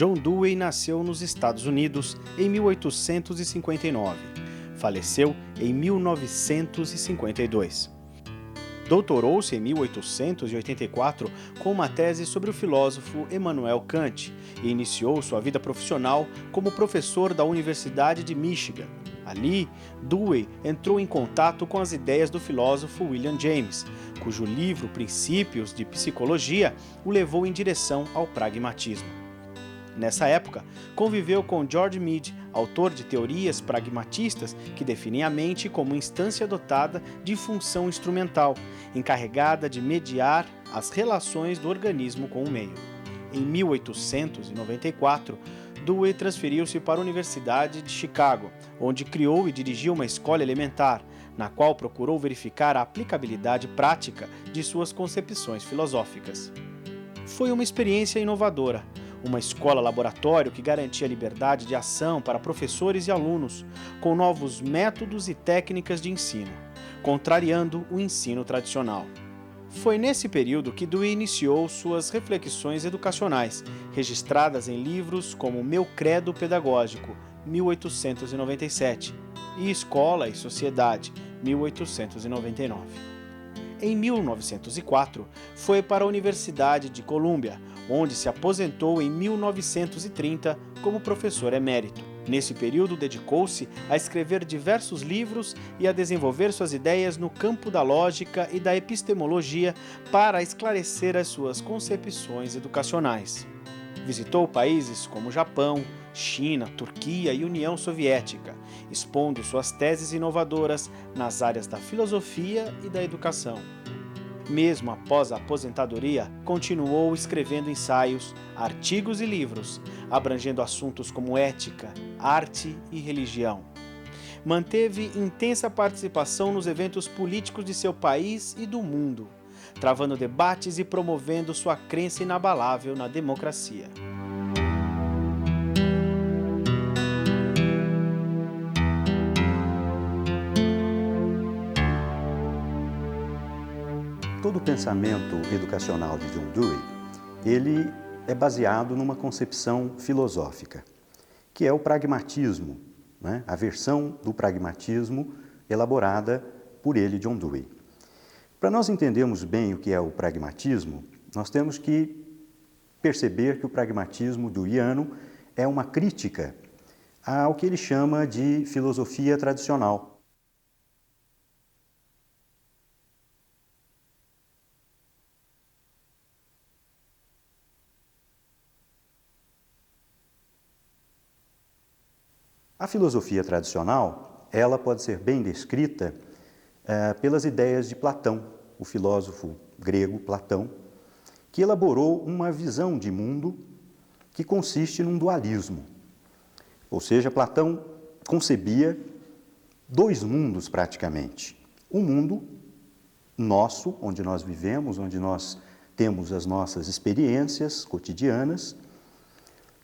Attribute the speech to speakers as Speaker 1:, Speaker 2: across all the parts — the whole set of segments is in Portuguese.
Speaker 1: John Dewey nasceu nos Estados Unidos em 1859. Faleceu em 1952. Doutorou-se em 1884 com uma tese sobre o filósofo Immanuel Kant e iniciou sua vida profissional como professor da Universidade de Michigan. Ali, Dewey entrou em contato com as ideias do filósofo William James, cujo livro Princípios de Psicologia o levou em direção ao pragmatismo. Nessa época, conviveu com George Mead, autor de teorias pragmatistas que definem a mente como instância dotada de função instrumental, encarregada de mediar as relações do organismo com o meio. Em 1894, Dewey transferiu-se para a Universidade de Chicago, onde criou e dirigiu uma escola elementar, na qual procurou verificar a aplicabilidade prática de suas concepções filosóficas. Foi uma experiência inovadora, uma escola-laboratório que garantia liberdade de ação para professores e alunos, com novos métodos e técnicas de ensino, contrariando o ensino tradicional. Foi nesse período que Dewey iniciou suas reflexões educacionais, registradas em livros como Meu Credo Pedagógico, 1897, e Escola e Sociedade, 1899. Em 1904, foi para a Universidade de Colômbia, onde se aposentou em 1930 como professor emérito. Nesse período, dedicou-se a escrever diversos livros e a desenvolver suas ideias no campo da lógica e da epistemologia para esclarecer as suas concepções educacionais. Visitou países como Japão, China, Turquia e União Soviética, expondo suas teses inovadoras nas áreas da filosofia e da educação. Mesmo após a aposentadoria, continuou escrevendo ensaios, artigos e livros, abrangendo assuntos como ética, arte e religião. Manteve intensa participação nos eventos políticos de seu país e do mundo, travando debates e promovendo sua crença inabalável na democracia.
Speaker 2: Todo o pensamento educacional de John Dewey, ele é baseado numa concepção filosófica, que é o pragmatismo, né? A versão do pragmatismo elaborada por ele, John Dewey. Para nós entendermos bem o que é o pragmatismo, nós temos que perceber que o pragmatismo deweyano é uma crítica ao que ele chama de filosofia tradicional. A filosofia tradicional, ela pode ser bem descrita pelas ideias de Platão, o filósofo grego Platão, que elaborou uma visão de mundo que consiste num dualismo. Ou seja, Platão concebia dois mundos praticamente. Um mundo nosso, onde nós vivemos, onde nós temos as nossas experiências cotidianas,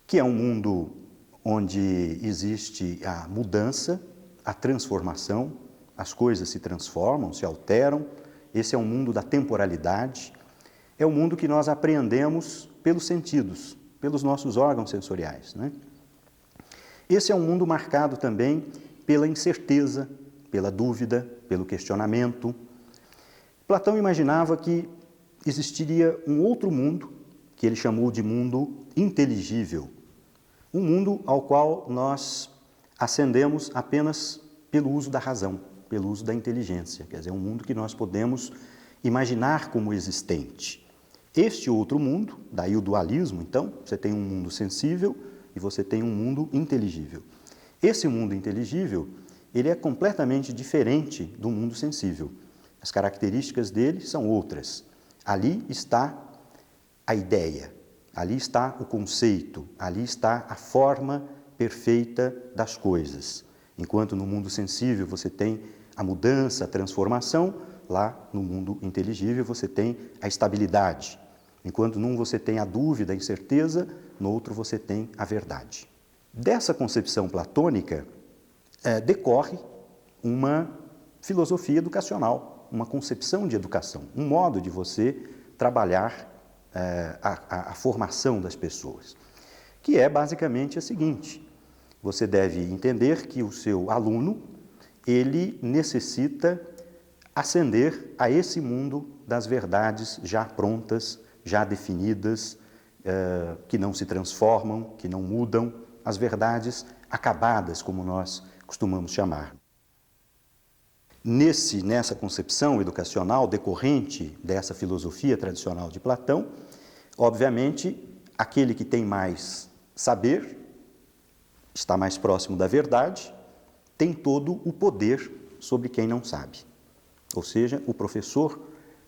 Speaker 2: que é um mundo onde existe a mudança, a transformação, as coisas se transformam, se alteram. Esse é um mundo da temporalidade, é um mundo que nós apreendemos pelos sentidos, pelos nossos órgãos sensoriais, né? Esse é um mundo marcado também pela incerteza, pela dúvida, pelo questionamento. Platão imaginava que existiria um outro mundo, que ele chamou de mundo inteligível, um mundo ao qual nós ascendemos apenas pelo uso da razão, pelo uso da inteligência, quer dizer, um mundo que nós podemos imaginar como existente. Este outro mundo, daí o dualismo, então, você tem um mundo sensível e você tem um mundo inteligível. Esse mundo inteligível, ele é completamente diferente do mundo sensível. As características dele são outras. Ali está a ideia, ali está o conceito, ali está a forma perfeita das coisas. Enquanto no mundo sensível você tem a mudança, a transformação, lá no mundo inteligível você tem a estabilidade. Enquanto num você tem a dúvida, a incerteza, no outro você tem a verdade. Dessa concepção platônica decorre uma filosofia educacional, uma concepção de educação, um modo de você trabalhar a formação das pessoas. que é basicamente a seguinte: você deve entender que o seu aluno, ele necessita ascender a esse mundo das verdades já prontas, já definidas, que não se transformam, que não mudam, as verdades acabadas, como nós costumamos chamar. Nessa concepção educacional decorrente dessa filosofia tradicional de Platão, obviamente, aquele que tem mais saber, está mais próximo da verdade, tem todo o poder sobre quem não sabe. Ou seja, o professor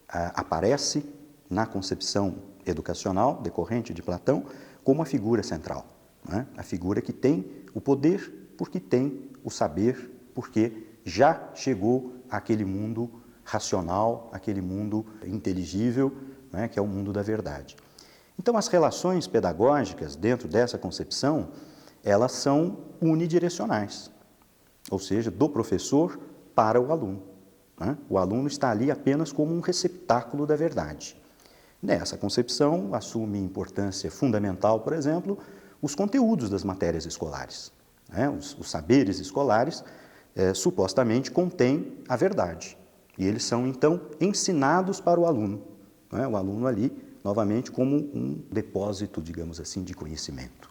Speaker 2: aparece na concepção educacional decorrente de Platão como a figura central, né? A figura que tem o poder porque tem o saber, porque já chegou àquele mundo racional, aquele mundo inteligível, né, que é o mundo da verdade. Então, as relações pedagógicas dentro dessa concepção, elas são unidirecionais, ou seja, do professor para o aluno, né? O aluno está ali apenas como um receptáculo da verdade. Nessa concepção, assume importância fundamental, por exemplo, os conteúdos das matérias escolares, né? Os saberes escolares supostamente contêm a verdade, e eles são, então, ensinados para o aluno, né? O aluno ali, novamente, como um depósito, digamos assim, de conhecimento.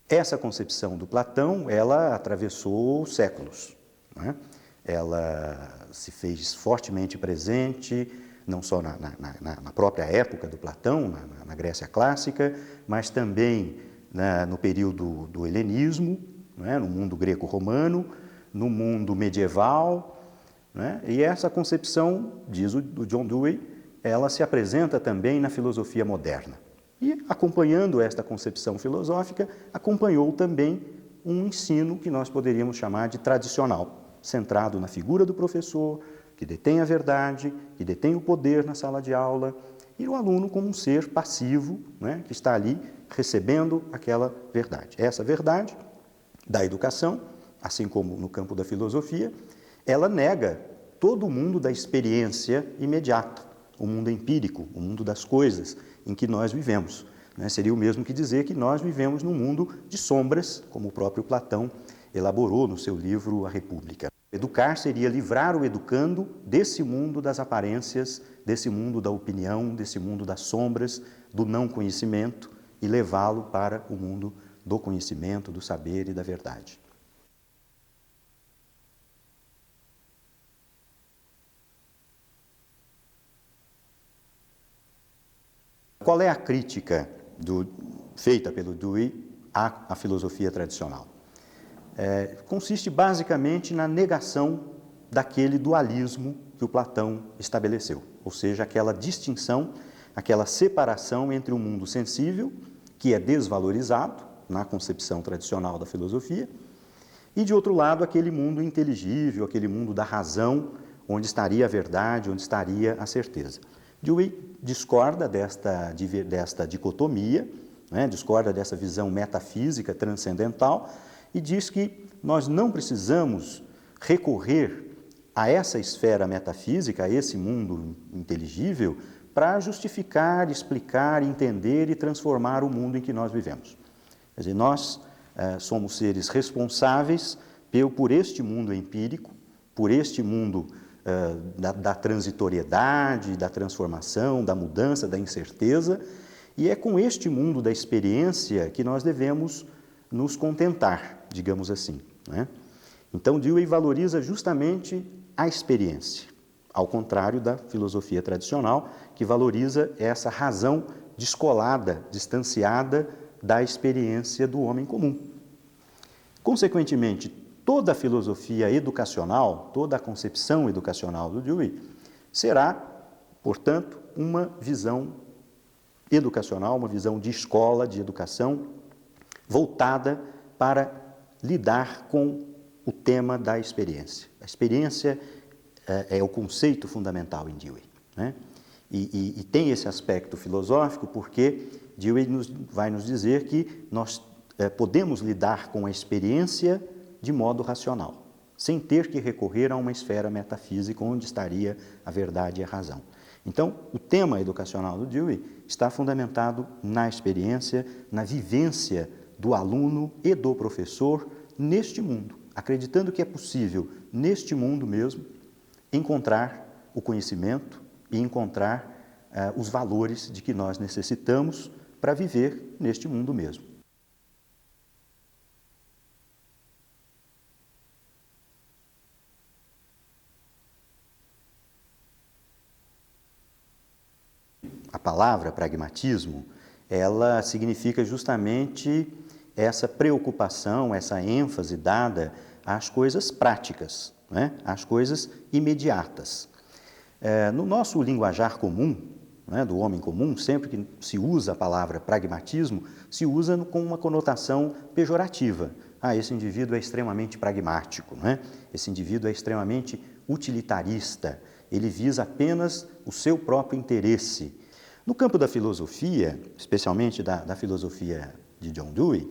Speaker 2: Essa concepção do Platão, ela atravessou séculos, né? Ela se fez fortemente presente, não só na própria época do Platão, na Grécia clássica, mas também no período do helenismo, né? No mundo greco-romano, no mundo medieval, né? E essa concepção, diz o John Dewey, ela se apresenta também na filosofia moderna. E, acompanhando esta concepção filosófica, acompanhou também um ensino que nós poderíamos chamar de tradicional, centrado na figura do professor, que detém a verdade, que detém o poder na sala de aula, e o aluno como um ser passivo, né, que está ali recebendo aquela verdade. Essa verdade da educação, assim como no campo da filosofia, ela nega todo o mundo da experiência imediata, o mundo empírico, o mundo das coisas em que nós vivemos, né? Seria o mesmo que dizer que nós vivemos num mundo de sombras, como o próprio Platão elaborou no seu livro A República. Educar seria livrar o educando desse mundo das aparências, desse mundo da opinião, desse mundo das sombras, do não conhecimento, e levá-lo para o mundo do conhecimento, do saber e da verdade. Qual é a crítica feita pelo Dewey à filosofia tradicional? Consiste basicamente na negação daquele dualismo que o Platão estabeleceu, ou seja, aquela distinção, aquela separação entre o mundo sensível, que é desvalorizado na concepção tradicional da filosofia, e, de outro lado, aquele mundo inteligível, aquele mundo da razão, onde estaria a verdade, onde estaria a certeza. Dewey discorda desta dicotomia, né, discorda dessa visão metafísica transcendental e diz que nós não precisamos recorrer a essa esfera metafísica, a esse mundo inteligível, para justificar, explicar, entender e transformar o mundo em que nós vivemos. Quer dizer, nós somos seres responsáveis por este mundo empírico, por este mundo da transitoriedade, da transformação, da mudança, da incerteza, e é com este mundo da experiência que nós devemos nos contentar, digamos assim, né? Então, Dewey valoriza justamente a experiência, ao contrário da filosofia tradicional, que valoriza essa razão descolada, distanciada da experiência do homem comum. Consequentemente, toda a filosofia educacional, toda a concepção educacional do Dewey será, portanto, uma visão educacional, uma visão de escola, de educação, voltada para lidar com o tema da experiência. A experiência é o conceito fundamental em Dewey, né? E tem esse aspecto filosófico porque Dewey vai nos dizer que nós podemos lidar com a experiência de modo racional, sem ter que recorrer a uma esfera metafísica onde estaria a verdade e a razão. Então, o tema educacional do Dewey está fundamentado na experiência, na vivência do aluno e do professor neste mundo, acreditando que é possível, neste mundo mesmo, encontrar o conhecimento e encontrar os valores de que nós necessitamos para viver neste mundo mesmo. A palavra pragmatismo, ela significa justamente essa preocupação, essa ênfase dada às coisas práticas, né? Às coisas imediatas. No nosso linguajar comum, né, do homem comum, sempre que se usa a palavra pragmatismo, se usa com uma conotação pejorativa. Ah, esse indivíduo é extremamente pragmático, né? Esse indivíduo é extremamente utilitarista, ele visa apenas o seu próprio interesse. No campo da filosofia, especialmente da filosofia de John Dewey,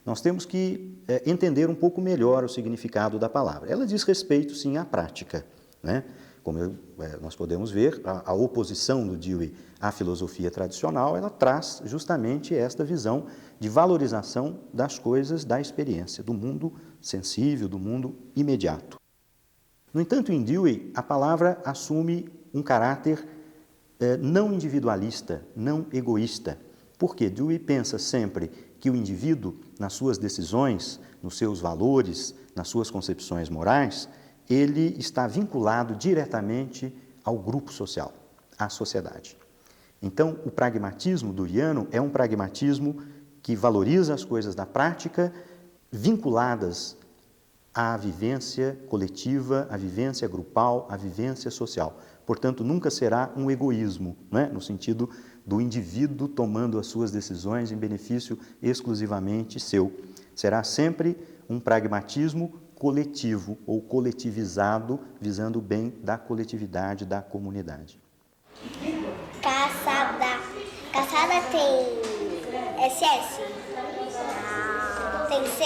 Speaker 2: nós temos que entender um pouco melhor o significado da palavra. Ela diz respeito, sim, à prática, né? Como nós podemos ver, a oposição do Dewey à filosofia tradicional, ela traz justamente esta visão de valorização das coisas da experiência, do mundo sensível, do mundo imediato. No entanto, em Dewey, a palavra assume um caráter não individualista, não egoísta, porque Dewey pensa sempre que o indivíduo, nas suas decisões, nos seus valores, nas suas concepções morais, ele está vinculado diretamente ao grupo social, à sociedade. Então, o pragmatismo deweyano é um pragmatismo que valoriza as coisas da prática vinculadas à vivência coletiva, à vivência grupal, à vivência social. Portanto, nunca será um egoísmo, né? No sentido do indivíduo tomando as suas decisões em benefício exclusivamente seu. Será sempre um pragmatismo coletivo ou coletivizado, visando o bem da coletividade, da comunidade.
Speaker 3: Caçada. Caçada tem SS? Tem C?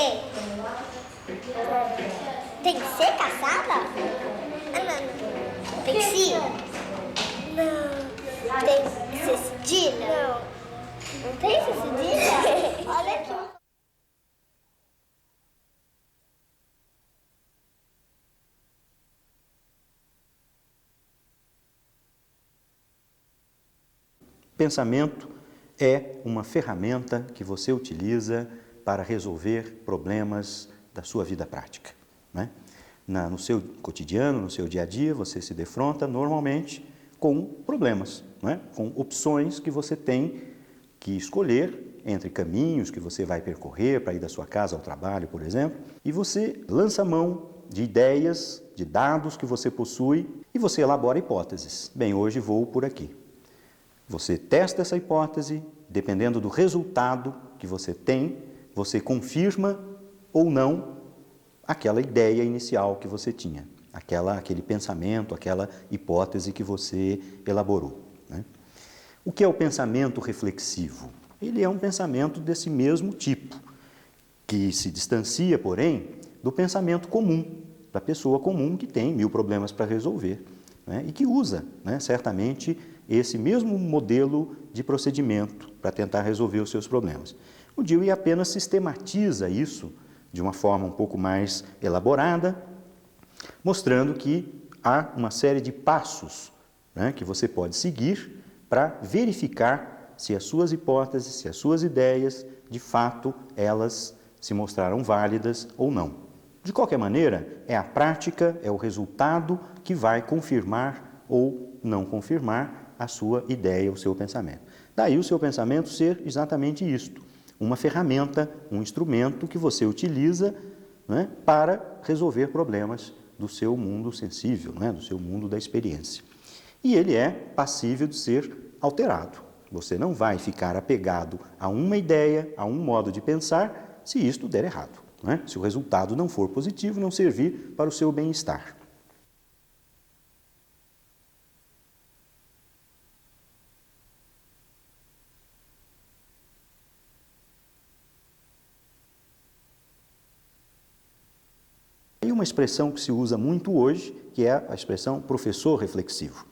Speaker 3: Tem C caçada? Não. Tem C? Não. Tem C cedilha? Não. Não tem C cedilha? Olha aqui.
Speaker 2: Pensamento é uma ferramenta que você utiliza para resolver problemas da sua vida prática, né? No seu cotidiano, no seu dia a dia, você se defronta normalmente com problemas, né? Com opções que você tem que escolher entre caminhos que você vai percorrer para ir da sua casa ao trabalho, por exemplo, e você lança mão de ideias, de dados que você possui e você elabora hipóteses. Bem, hoje vou por aqui. Você testa essa hipótese, dependendo do resultado que você tem, você confirma ou não aquela ideia inicial que você tinha, aquele pensamento, aquela hipótese que você elaborou, né? O que é o pensamento reflexivo? Ele é um pensamento desse mesmo tipo, que se distancia, porém, do pensamento comum, da pessoa comum que tem 1000 problemas para resolver, né? E que usa, né, certamente, esse mesmo modelo de procedimento para tentar resolver os seus problemas. O Dewey apenas sistematiza isso de uma forma um pouco mais elaborada, mostrando que há uma série de passos, né, que você pode seguir para verificar se as suas hipóteses, se as suas ideias, de fato, elas se mostraram válidas ou não. De qualquer maneira, é a prática, é o resultado que vai confirmar ou não confirmar a sua ideia, o seu pensamento. Daí o seu pensamento ser exatamente isto, uma ferramenta, um instrumento que você utiliza, né, para resolver problemas do seu mundo sensível, né, do seu mundo da experiência. E ele é passível de ser alterado. Você não vai ficar apegado a uma ideia, a um modo de pensar, se isto der errado, né? Se o resultado não for positivo, não servir para o seu bem-estar. E uma expressão que se usa muito hoje, que é a expressão professor reflexivo.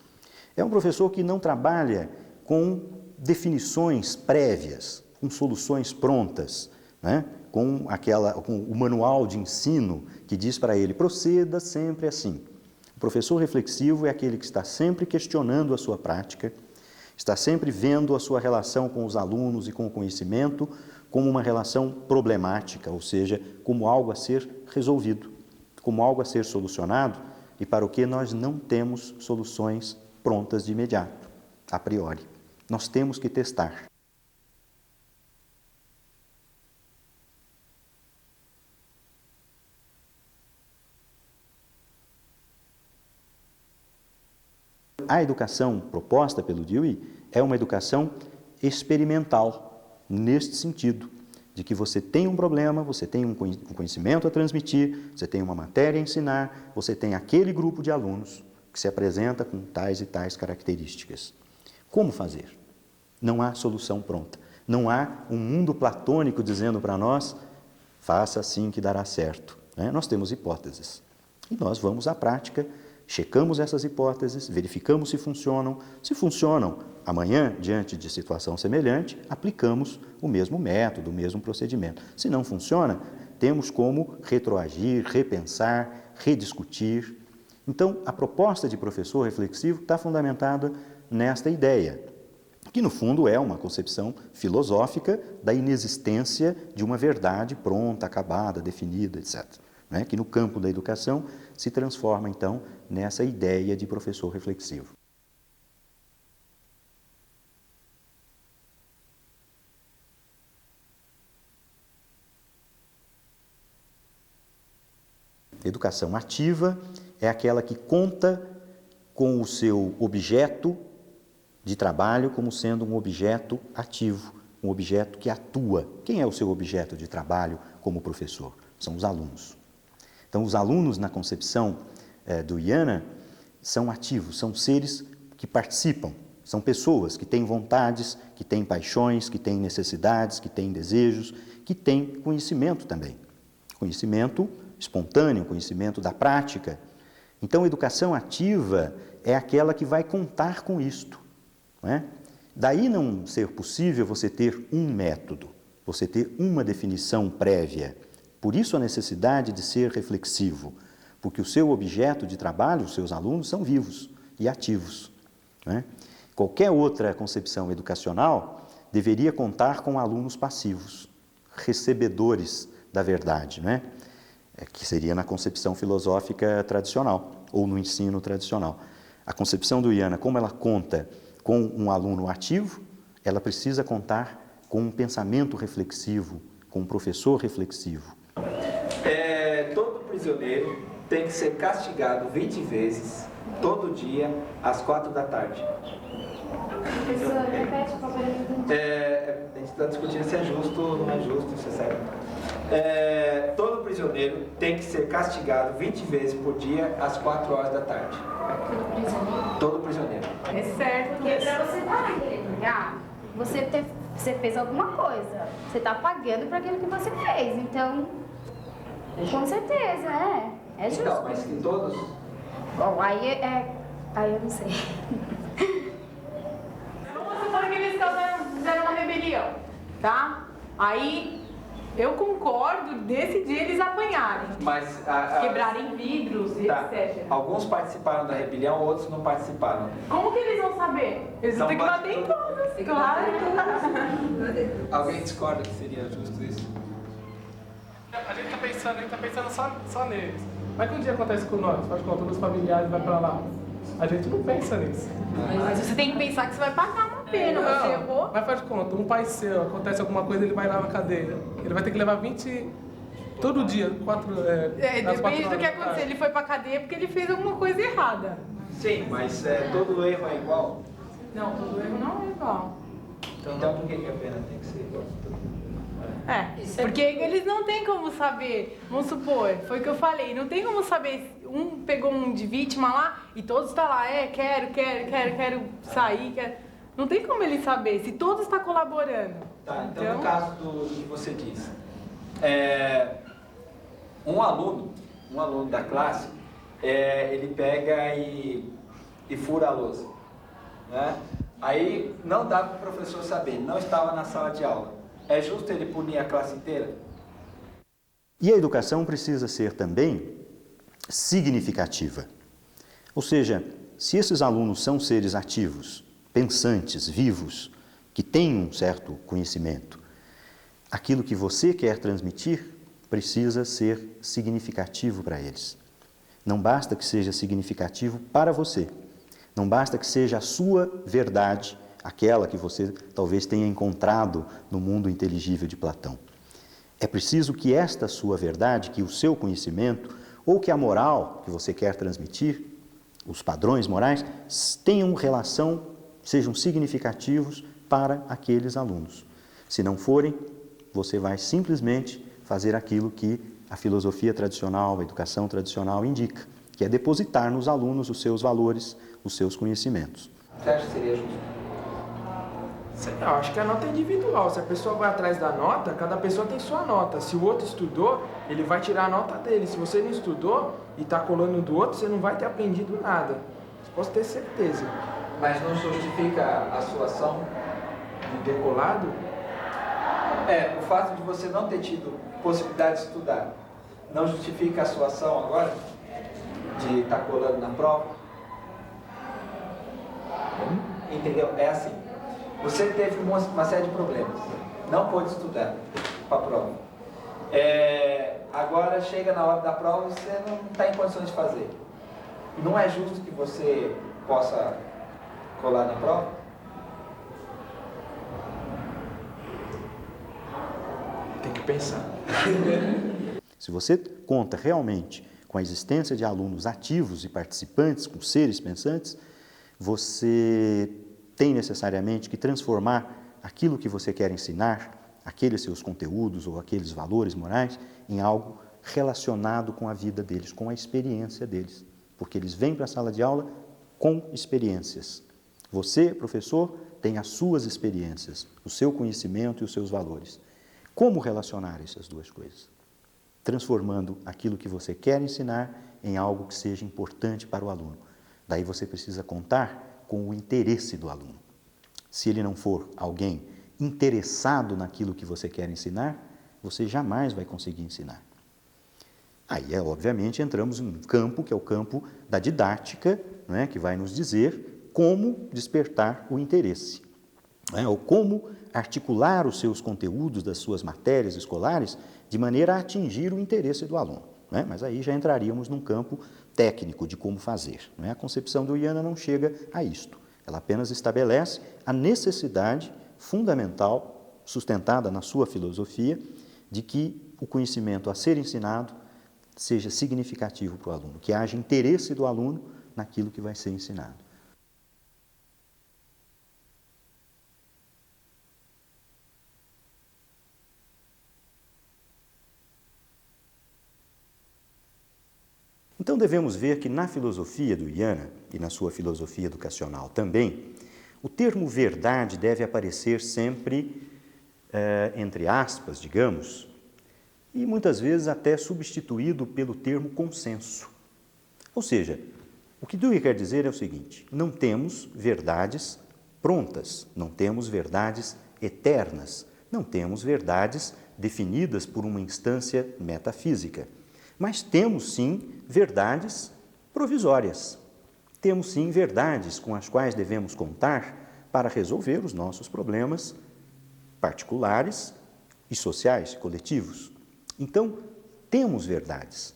Speaker 2: É um professor que não trabalha com definições prévias, com soluções prontas, né? com o manual de ensino que diz para ele, proceda sempre assim. O professor reflexivo é aquele que está sempre questionando a sua prática, está sempre vendo a sua relação com os alunos e com o conhecimento como uma relação problemática, ou seja, como algo a ser resolvido, como algo a ser solucionado e para o que nós não temos soluções prontas de imediato, a priori. Nós temos que testar. A educação proposta pelo Dewey é uma educação experimental, neste sentido, de que você tem um problema, você tem um conhecimento a transmitir, você tem uma matéria a ensinar, você tem aquele grupo de alunos que se apresenta com tais e tais características. Como fazer? Não há solução pronta. Não há um mundo platônico dizendo para nós, faça assim que dará certo. Nós temos hipóteses. E nós vamos à prática, checamos essas hipóteses, verificamos se funcionam. Se funcionam, amanhã, diante de situação semelhante, aplicamos o mesmo método, o mesmo procedimento. Se não funciona, temos como retroagir, repensar, rediscutir. Então, a proposta de professor reflexivo está fundamentada nesta ideia, que no fundo é uma concepção filosófica da inexistência de uma verdade pronta, acabada, definida, etc. Que no campo da educação se transforma, então, nessa ideia de professor reflexivo. Educação ativa é aquela que conta com o seu objeto de trabalho como sendo um objeto ativo, um objeto que atua. Quem é o seu objeto de trabalho como professor? São os alunos. Então, os alunos, na concepção do IANA, são ativos, são seres que participam, são pessoas que têm vontades, que têm paixões, que têm necessidades, que têm desejos, que têm conhecimento também. Conhecimento espontâneo, conhecimento da prática. Então, a educação ativa é aquela que vai contar com isto. Daí não ser possível você ter um método, você ter uma definição prévia. Por isso a necessidade de ser reflexivo, porque o seu objeto de trabalho, os seus alunos, são vivos e ativos. Qualquer outra concepção educacional deveria contar com alunos passivos, recebedores da verdade, que seria na concepção filosófica tradicional ou no ensino tradicional. A concepção do IANA, como ela conta com um aluno ativo, ela precisa contar com um pensamento reflexivo, com um professor reflexivo.
Speaker 4: Todo prisioneiro tem que ser castigado 20 vezes, todo dia, às 4 da tarde.
Speaker 3: Professor, repete o papel.
Speaker 4: A gente está discutindo se é justo ou não é justo, você sabe. Todo prisioneiro tem que ser castigado 20 vezes por dia, às 4 horas da tarde.
Speaker 3: Todo prisioneiro?
Speaker 4: Todo prisioneiro.
Speaker 5: É certo.
Speaker 3: Porque pra você pagar, você fez alguma coisa. Você está pagando por aquilo que você fez. Então, com certeza, é justo.
Speaker 4: Não, mas que todos...
Speaker 3: Bom, aí eu não sei.
Speaker 5: Vamos supor que eles fizeram uma rebelião, tá? Aí eu concordo desse dia eles apanharem,
Speaker 4: Mas
Speaker 5: quebrarem vidros,
Speaker 4: tá.
Speaker 5: etc.
Speaker 4: Alguns participaram da rebelião, outros não participaram.
Speaker 5: Como que eles vão saber? Eles vão ter que bater em todos, claro.
Speaker 4: Alguém discorda que seria justo isso?
Speaker 6: A gente tá pensando só neles. Mas que um dia acontece com nós, faz conta dos familiares, vai pra lá. A gente não pensa nisso.
Speaker 5: Mas você tem que pensar que você vai pagar uma pena, você errou.
Speaker 6: Mas faz conta, um pai seu, acontece alguma coisa, ele vai lá na cadeia. Ele vai ter que levar 20... Todo dia,
Speaker 5: Depende do que acontecer. Ele foi pra cadeia porque ele fez alguma coisa errada.
Speaker 4: Sim, mas todo erro é igual?
Speaker 5: Não, todo erro não é igual.
Speaker 4: Então por que a pena tem que ser igual?
Speaker 5: Porque eles não têm como saber, vamos supor, foi o que eu falei, não tem como saber, um pegou um de vítima lá e todos estão lá, quero sair, não tem como ele saber, se todos estão colaborando.
Speaker 4: Tá, então no caso do que você disse, um aluno da classe, ele pega e fura a louça. né? Aí não dá para o professor saber, não estava na sala de aula. É justo ele punir a classe inteira?
Speaker 2: E a educação precisa ser também significativa. Ou seja, se esses alunos são seres ativos, pensantes, vivos, que têm um certo conhecimento, aquilo que você quer transmitir precisa ser significativo para eles. Não basta que seja significativo para você. Não basta que seja a sua verdade, aquela que você talvez tenha encontrado no mundo inteligível de Platão. É preciso que esta sua verdade, que o seu conhecimento, ou que a moral que você quer transmitir, os padrões morais, tenham relação, sejam significativos para aqueles alunos. Se não forem, você vai simplesmente fazer aquilo que a filosofia tradicional, a educação tradicional indica, que é depositar nos alunos os seus valores, os seus conhecimentos.
Speaker 4: Você acha que seria justo?
Speaker 7: Eu acho que a nota é individual. Se a pessoa vai atrás da nota, cada pessoa tem sua nota. Se o outro estudou, ele vai tirar a nota dele. Se você não estudou e está colando do outro, você não vai ter aprendido nada. Você pode ter certeza.
Speaker 4: Mas não justifica a sua ação?
Speaker 7: De ter colado?
Speaker 4: O fato de você não ter tido possibilidade de estudar, não justifica a sua ação agora? De estar colando na prova? Entendeu? É assim. Você teve uma série de problemas, não pôde estudar para a prova. Agora chega na hora da prova e você não está em condições de fazer. Não é justo que você possa colar na prova?
Speaker 7: Tem que pensar.
Speaker 2: Se você conta realmente com a existência de alunos ativos e participantes, com seres pensantes, você tem necessariamente que transformar aquilo que você quer ensinar, aqueles seus conteúdos ou aqueles valores morais, em algo relacionado com a vida deles, com a experiência deles. Porque eles vêm para a sala de aula com experiências. Você, professor, tem as suas experiências, o seu conhecimento e os seus valores. Como relacionar essas duas coisas? Transformando aquilo que você quer ensinar em algo que seja importante para o aluno. Daí você precisa contar com o interesse do aluno. Se ele não for alguém interessado naquilo que você quer ensinar, você jamais vai conseguir ensinar. Aí, obviamente, entramos em um campo que é o campo da didática, né, que vai nos dizer como despertar o interesse, né, ou como articular os seus conteúdos das suas matérias escolares de maneira a atingir o interesse do aluno. Né? Mas aí já entraríamos num campo técnico de como fazer. Né? A concepção do IANA não chega a isto. Ela apenas estabelece a necessidade fundamental, sustentada na sua filosofia, de que o conhecimento a ser ensinado seja significativo para o aluno, que haja interesse do aluno naquilo que vai ser ensinado. Então devemos ver que na filosofia do IANA e na sua filosofia educacional também, o termo verdade deve aparecer sempre, entre aspas, digamos, e muitas vezes até substituído pelo termo consenso. Ou seja, o que Dewey quer dizer é o seguinte: não temos verdades prontas, não temos verdades eternas, não temos verdades definidas por uma instância metafísica, mas temos sim verdades provisórias. Temos sim verdades com as quais devemos contar para resolver os nossos problemas particulares e sociais, coletivos. Então, temos verdades,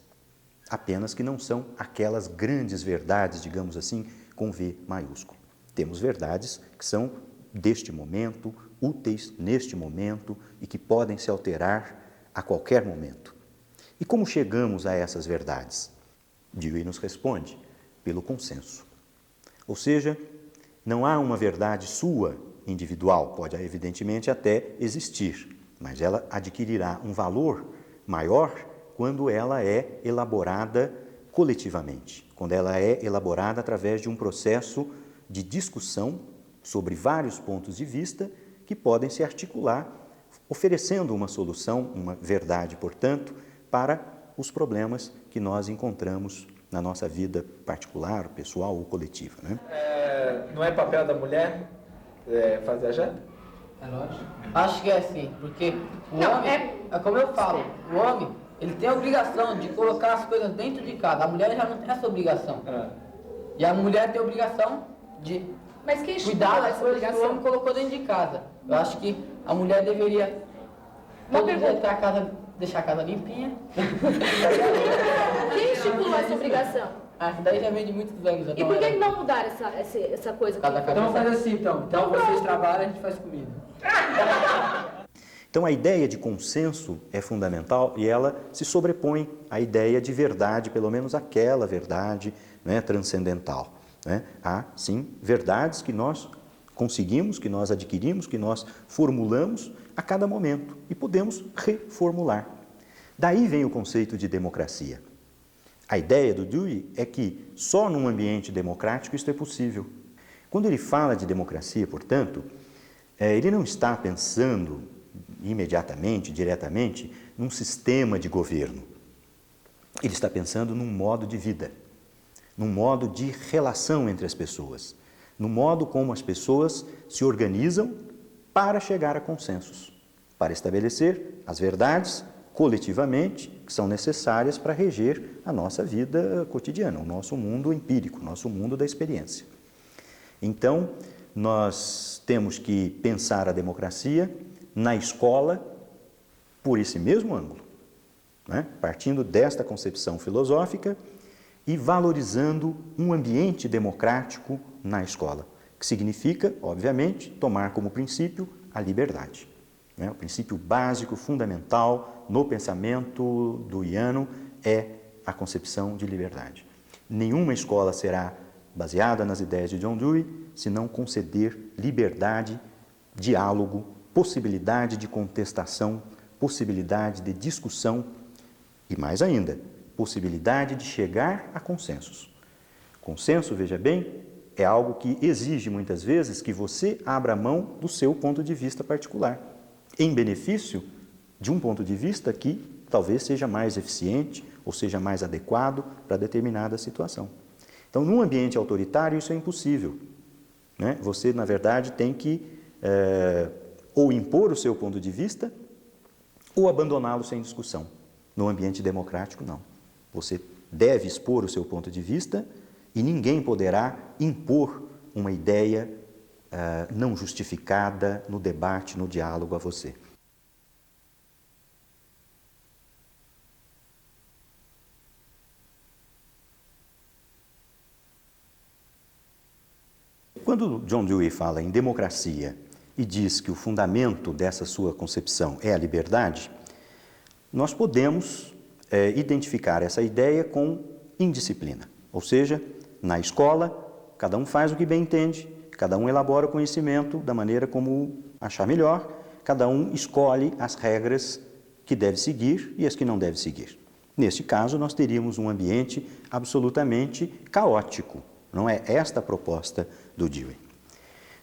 Speaker 2: apenas que não são aquelas grandes verdades, digamos assim, com V maiúsculo. Temos verdades que são deste momento, úteis neste momento e que podem se alterar a qualquer momento. E como chegamos a essas verdades? Dewey nos responde: pelo consenso. Ou seja, não há uma verdade sua, individual, pode evidentemente até existir, mas ela adquirirá um valor maior quando ela é elaborada coletivamente, quando ela é elaborada através de um processo de discussão sobre vários pontos de vista que podem se articular, oferecendo uma solução, uma verdade, portanto, para os problemas que nós encontramos na nossa vida particular, pessoal ou coletiva, né?
Speaker 4: Não é papel da mulher fazer a janta?
Speaker 8: É lógico. Acho que é assim, porque o homem, é como eu falo, o homem, ele tem a obrigação de colocar as coisas dentro de casa. A mulher já não tem essa obrigação. E a mulher tem a obrigação de
Speaker 9: Mas quem
Speaker 8: cuidar das coisas que o homem colocou dentro de casa. Eu acho que a mulher deveria deixar a casa limpinha.
Speaker 9: Quem estipulou essa obrigação?
Speaker 8: Isso daí já vem de muitos anos.
Speaker 9: E por que não mudar essa coisa?
Speaker 8: Então faz assim, então. Então vocês trabalham, a gente faz comida.
Speaker 2: Então a ideia de consenso é fundamental e ela se sobrepõe à ideia de verdade, pelo menos aquela verdade, né, transcendental. Né? Há, sim, verdades que nós conseguimos, que nós adquirimos, que nós formulamos a cada momento e podemos reformular. Daí vem o conceito de democracia. A ideia do Dewey é que só num ambiente democrático isso é possível. Quando ele fala de democracia, portanto, ele não está pensando imediatamente, diretamente, num sistema de governo. Ele está pensando num modo de vida, num modo de relação entre as pessoas, no modo como as pessoas se organizam para chegar a consensos, para estabelecer as verdades coletivamente que são necessárias para reger a nossa vida cotidiana, o nosso mundo empírico, o nosso mundo da experiência. Então, nós temos que pensar a democracia na escola por esse mesmo ângulo, né? Partindo desta concepção filosófica e valorizando um ambiente democrático na escola, que significa, obviamente, tomar como princípio a liberdade. O princípio básico, fundamental no pensamento deweyano é a concepção de liberdade. Nenhuma escola será baseada nas ideias de John Dewey se não conceder liberdade, diálogo, possibilidade de contestação, possibilidade de discussão e, mais ainda, possibilidade de chegar a consensos. Consenso, veja bem, é algo que exige muitas vezes que você abra mão do seu ponto de vista particular, em benefício de um ponto de vista que talvez seja mais eficiente ou seja mais adequado para determinada situação. Então, num ambiente autoritário, isso é impossível, né? Você, na verdade, tem que ou impor o seu ponto de vista ou abandoná-lo sem discussão. No ambiente democrático, não. Você deve expor o seu ponto de vista e ninguém poderá impor uma ideia não justificada no debate, no diálogo a você. Quando John Dewey fala em democracia e diz que o fundamento dessa sua concepção é a liberdade, nós podemos identificar essa ideia com indisciplina. Ou seja, na escola, cada um faz o que bem entende, cada um elabora o conhecimento da maneira como achar melhor, cada um escolhe as regras que deve seguir e as que não deve seguir. Neste caso, nós teríamos um ambiente absolutamente caótico. Não é esta a proposta do Dewey.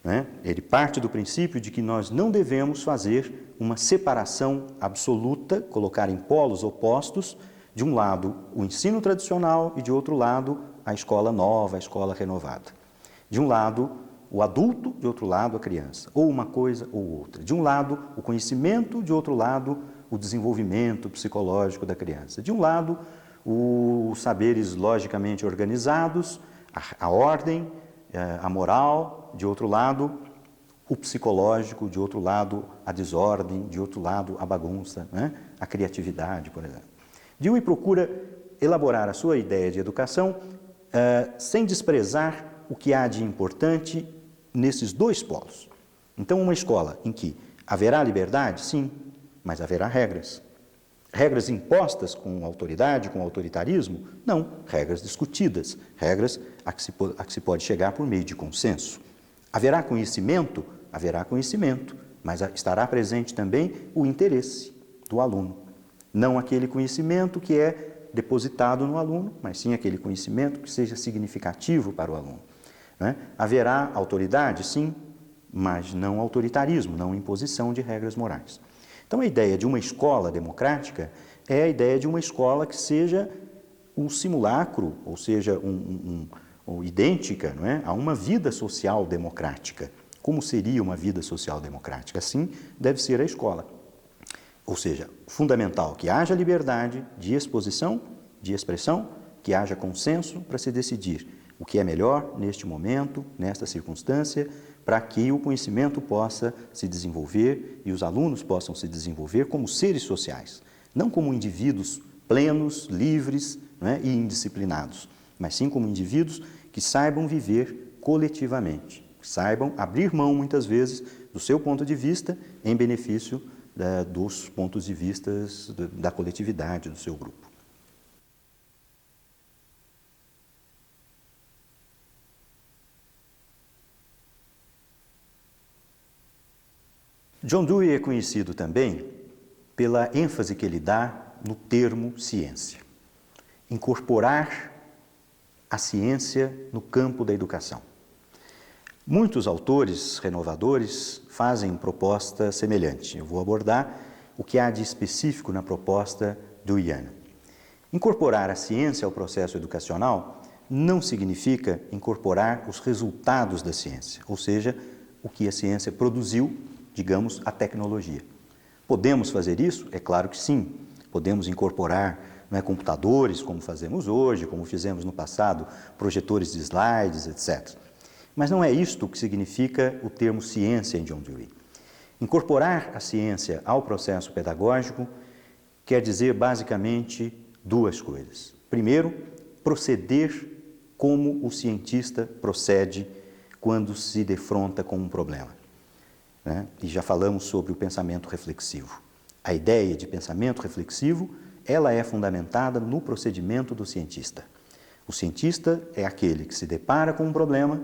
Speaker 2: Né? Ele parte do princípio de que nós não devemos fazer uma separação absoluta, colocar em polos opostos, de um lado o ensino tradicional e de outro lado a escola nova, a escola renovada. De um lado o adulto, de outro lado a criança, ou uma coisa ou outra. De um lado o conhecimento, de outro lado o desenvolvimento psicológico da criança. De um lado os saberes logicamente organizados, a ordem, a moral, de outro lado o psicológico, de outro lado a desordem, de outro lado a bagunça, né? A criatividade, por exemplo. Dewey procura elaborar a sua ideia de educação sem desprezar o que há de importante nesses dois polos. Então, uma escola em que haverá liberdade, sim, mas haverá regras. Regras impostas com autoridade, com autoritarismo? Não, regras discutidas, regras a que se pode chegar por meio de consenso. Haverá conhecimento? Haverá conhecimento, mas estará presente também o interesse do aluno. Não aquele conhecimento que é depositado no aluno, mas sim aquele conhecimento que seja significativo para o aluno. Né? Haverá autoridade? Sim, mas não autoritarismo, não imposição de regras morais. Então, a ideia de uma escola democrática é a ideia de uma escola que seja um simulacro, ou seja, idêntica, não é, a uma vida social democrática. Como seria uma vida social democrática? Assim deve ser a escola. Ou seja, fundamental que haja liberdade de exposição, de expressão, que haja consenso para se decidir o que é melhor neste momento, nesta circunstância, para que o conhecimento possa se desenvolver e os alunos possam se desenvolver como seres sociais, não como indivíduos plenos, livres, não é, e indisciplinados, mas sim como indivíduos que saibam viver coletivamente, que saibam abrir mão, muitas vezes, do seu ponto de vista em benefício dos pontos de vista da coletividade, do seu grupo. John Dewey é conhecido também pela ênfase que ele dá no termo ciência. Incorporar a ciência no campo da educação. Muitos autores renovadores fazem proposta semelhante. Eu vou abordar o que há de específico na proposta deweyana. Incorporar a ciência ao processo educacional não significa incorporar os resultados da ciência, ou seja, o que a ciência produziu, digamos, a tecnologia. Podemos fazer isso? É claro que sim. Podemos incorporar, não é, computadores, como fazemos hoje, como fizemos no passado, projetores de slides, etc. Mas não é isto que significa o termo ciência em John Dewey. Incorporar a ciência ao processo pedagógico quer dizer basicamente duas coisas. Primeiro, proceder como o cientista procede quando se defronta com um problema. Né? E já falamos sobre o pensamento reflexivo. A ideia de pensamento reflexivo, ela é fundamentada no procedimento do cientista. O cientista é aquele que se depara com um problema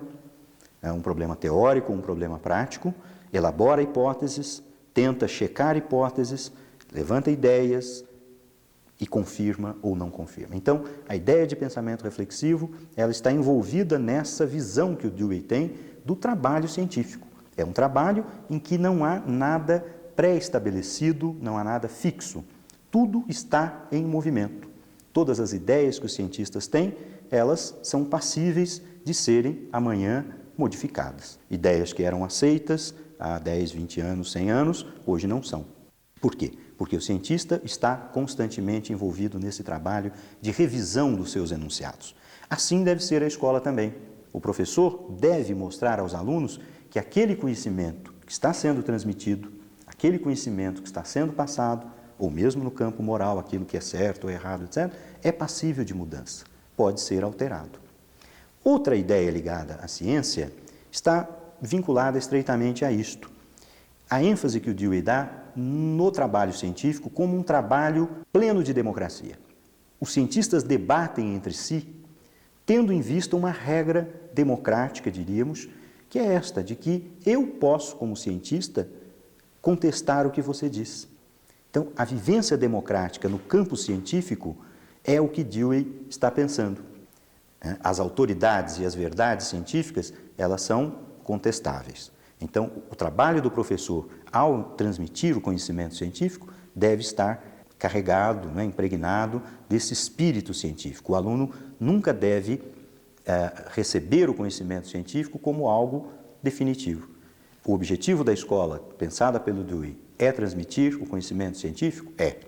Speaker 2: teórico, um problema prático, elabora hipóteses, tenta checar hipóteses, levanta ideias e confirma ou não confirma. Então, a ideia de pensamento reflexivo, ela está envolvida nessa visão que o Dewey tem do trabalho científico. É um trabalho em que não há nada pré-estabelecido, não há nada fixo. Tudo está em movimento. Todas as ideias que os cientistas têm, elas são passíveis de serem amanhã modificadas. Ideias que eram aceitas há 10, 20 anos, 100 anos, hoje não são. Por quê? Porque o cientista está constantemente envolvido nesse trabalho de revisão dos seus enunciados. Assim deve ser a escola também. O professor deve mostrar aos alunos que aquele conhecimento que está sendo transmitido, aquele conhecimento que está sendo passado, ou mesmo no campo moral, aquilo que é certo ou errado, etc., é passível de mudança, pode ser alterado. Outra ideia ligada à ciência está vinculada estreitamente a isto. A ênfase que o Dewey dá no trabalho científico como um trabalho pleno de democracia. Os cientistas debatem entre si, tendo em vista uma regra democrática, diríamos, que é esta, de que eu posso, como cientista, contestar o que você diz. Então, a vivência democrática no campo científico é o que Dewey está pensando. As autoridades e as verdades científicas, elas são contestáveis. Então, o trabalho do professor, ao transmitir o conhecimento científico, deve estar carregado, impregnado desse espírito científico. O aluno nunca deve receber o conhecimento científico como algo definitivo. O objetivo da escola, pensada pelo Dewey, é transmitir o conhecimento científico? É.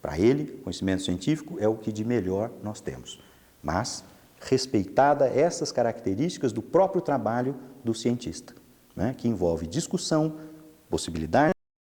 Speaker 2: Para ele, o conhecimento científico é o que de melhor nós temos. Mas, respeitada essas características do próprio trabalho do cientista, né, que envolve discussão, possibilidade